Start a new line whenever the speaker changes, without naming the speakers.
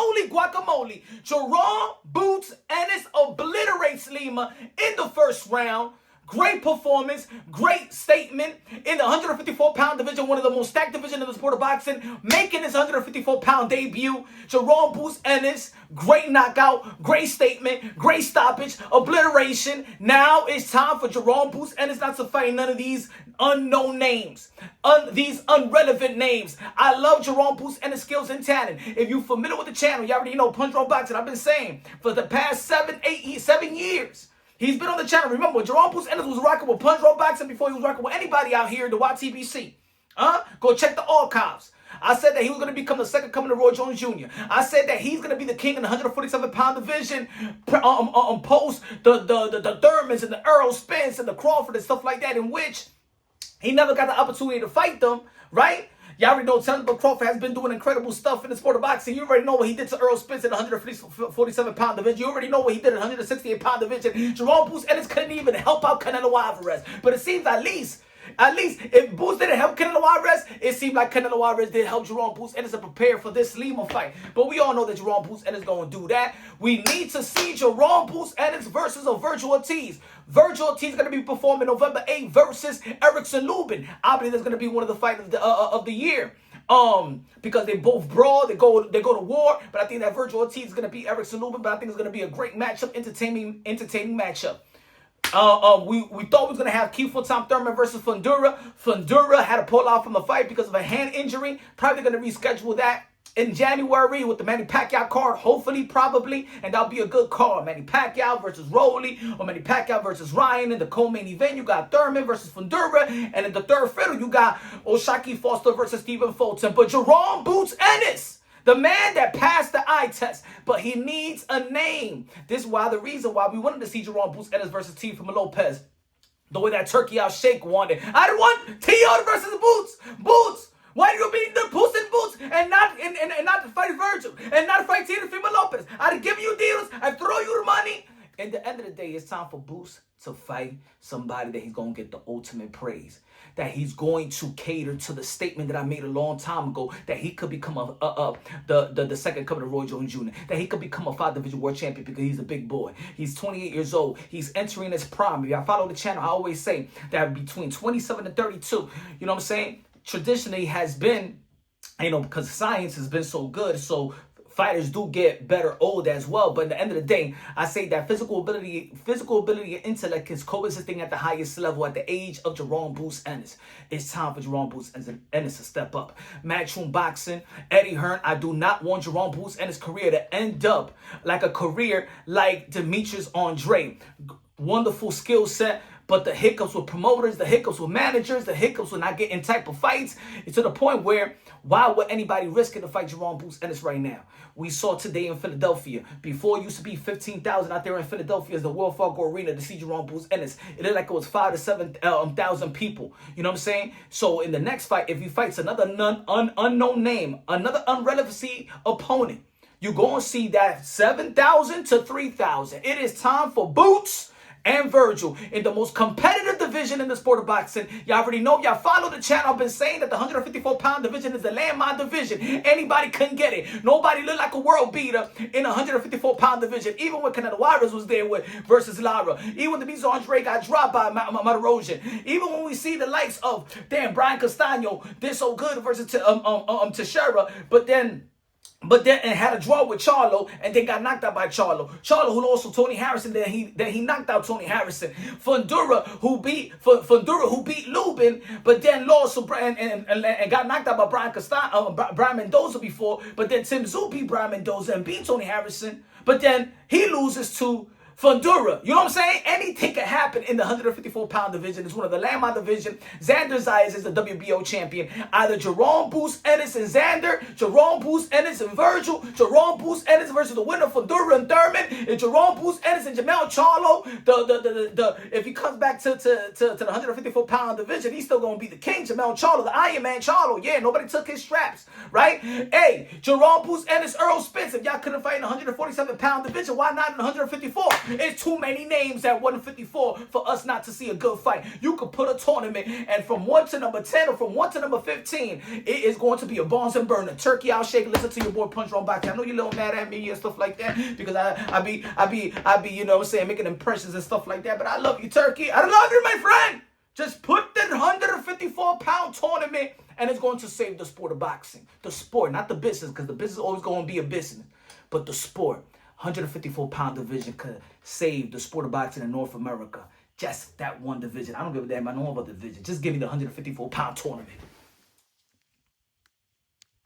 Holy guacamole. Jaron Boots Ennis obliterates Lima in the first round. Great performance, great statement in the 154-pound division, one of the most stacked divisions in the sport of boxing, making his 154-pound debut. Jaron Boots Ennis, great knockout, great statement, great stoppage, obliteration. Now it's time for Jaron Boots Ennis not to fight none of these unknown names, these irrelevant names. I love Jaron Boots Ennis' skills and talent. If you're familiar with the channel, you already know Punch Drunk Boxing. I've been saying for the past 7 years. He's been on the channel. Remember, Jaron Boots Ennis was rocking with Punch Drunk Boxing before he was rocking with anybody out here in the YTBC. Go check the archives. I said that he was going to become the second coming of Roy Jones Jr. I said that he's going to be the king in the 147-pound division, post the Thurmans and the Earl Spence and the Crawford and stuff like that, in which he never got the opportunity to fight them, right? Y'all already know Terence Crawford has been doing incredible stuff in the sport of boxing. You already know what he did to Earl Spence in the 147-pound division. You already know what he did in the 168-pound division. Jaron Boots Ennis couldn't even help out Canelo Alvarez. But it seems at least if Boots didn't help Canelo Alvarez, it seemed like Canelo Alvarez did help Jaron Boots Ennis to prepare for this Lima fight. But we all know that Jaron Boots Ennis is going to do that. We need to see Jaron Boots Ennis versus a Virgil Ortiz. Virgil Ortiz is going to be performing November 8th versus Erickson Lubin. I believe that's going to be one of the fights of the year. Because they both brawl, they go to war. But I think that Virgil Ortiz is going to beat Erickson Lubin. But I think it's going to be a great matchup, entertaining matchup. We thought we was going to have Kiefer Tom Thurman versus Fundura. Fundura had to pull out from the fight because of a hand injury. Probably going to reschedule that in January with the Manny Pacquiao card, hopefully, probably, and that'll be a good card. Manny Pacquiao versus Roley, or Manny Pacquiao versus Ryan. In the co-main event, you got Thurman versus Fundura, and in the third fiddle, you got Oshaki Foster versus Stephen Fulton. But Jaron Boots Ennis, the man that passed the eye test, but he needs a name. This is why the reason why we wanted to see Jaron Boots Ennis versus Teofimo Lopez, the way that Turkey Out Shake wanted. I want Teo versus Boots. Boots. Why do you beat the Puss in Boots and not to fight Virgil and not to fight Teofimo Lopez? I'd give you deals. I'd throw you the money. At the end of the day, it's time for Boots to fight somebody that he's going to get the ultimate praise. That he's going to cater to the statement that I made a long time ago, that he could become the second coming of Roy Jones Jr., that he could become a 5-division world champion because he's a big boy. He's 28 years old. He's entering his prime. If y'all follow the channel, I always say that between 27 and 32, you know what I'm saying? Traditionally has been, because science has been so good, so fighters do get better old as well. But at the end of the day, I say that physical ability and intellect is coexisting at the highest level at the age of Jaron Boots Ennis. It's time for Jaron Boots Ennis to step up. Matchroom Boxing, Eddie Hearn. I do not want Jaron Boots Ennis' career to end up like a career like Demetrius Andre. Wonderful skill set, but the hiccups with promoters, the hiccups with managers, the hiccups with not getting type of fights, it's to the point where why would anybody risk it to fight Jaron Boots Ennis right now? We saw today in Philadelphia. Before it used to be 15,000 out there in Philadelphia as the Wells Fargo Arena to see Jaron Boots Ennis. It looked like it was 5,000 to 7,000 people. You know what I'm saying? So in the next fight, if he fights another unknown name, another irrelevancy opponent, you're going to see that 7,000 to 3,000. It is time for Boots and Virgil in the most competitive division in the sport of boxing. Y'all already know. Y'all follow the channel. I've been saying that the 154-pound division is the landmine division. Anybody couldn't get it. Nobody looked like a world beater in the 154-pound division. Even when Canelo Alvarez was there versus Lara. Even when the Beast Andre got dropped by Matarosian. Even when we see the likes of, Brian Castano did so good versus Teixeira, but then had a draw with Charlo and then got knocked out by Charlo. Charlo who lost to Tony Harrison, then he knocked out Tony Harrison. Fundura who beat Lubin, but then lost to and got knocked out by Brian Mendoza before. But then Tim Tszyu beat Brian Mendoza and beat Tony Harrison. But then he loses to Fundura. You know what I'm saying? Anything can happen in the 154-pound division. It's one of the landmine division. Xander Zayas is the WBO champion. Either Jaron Boots Ennis and Xander, Jaron Boots Ennis and Virgil, Jaron Boots Ennis versus the winner Fundura and Thurman, and Jaron Boots Ennis and Jamel Charlo. If he comes back to the 154-pound division, he's still gonna be the king. Jamel Charlo, the Iron Man Charlo. Yeah, nobody took his straps, right? Hey, Jaron Boots Ennis, Earl Spence. If y'all couldn't fight in the 147-pound division, why not in the 154? It's too many names at 154 for us not to see a good fight. You could put a tournament, and from 1 to number 10 or from 1 to number 15, it is going to be a Barnes and Burner. Turkey, I'll shake. Listen to your boy Punch Wrong Boxing. I know you're a little mad at me and stuff like that because I be, you know what I'm saying, making impressions and stuff like that. But I love you, Turkey. I love you, my friend. Just put the 154-pound tournament, and it's going to save the sport of boxing. The sport, not the business, because the business is always going to be a business. But the sport, 154-pound division could save the sport of boxing in North America. Just that one division. I don't give a damn about no other division. Just give me the 154-pound tournament.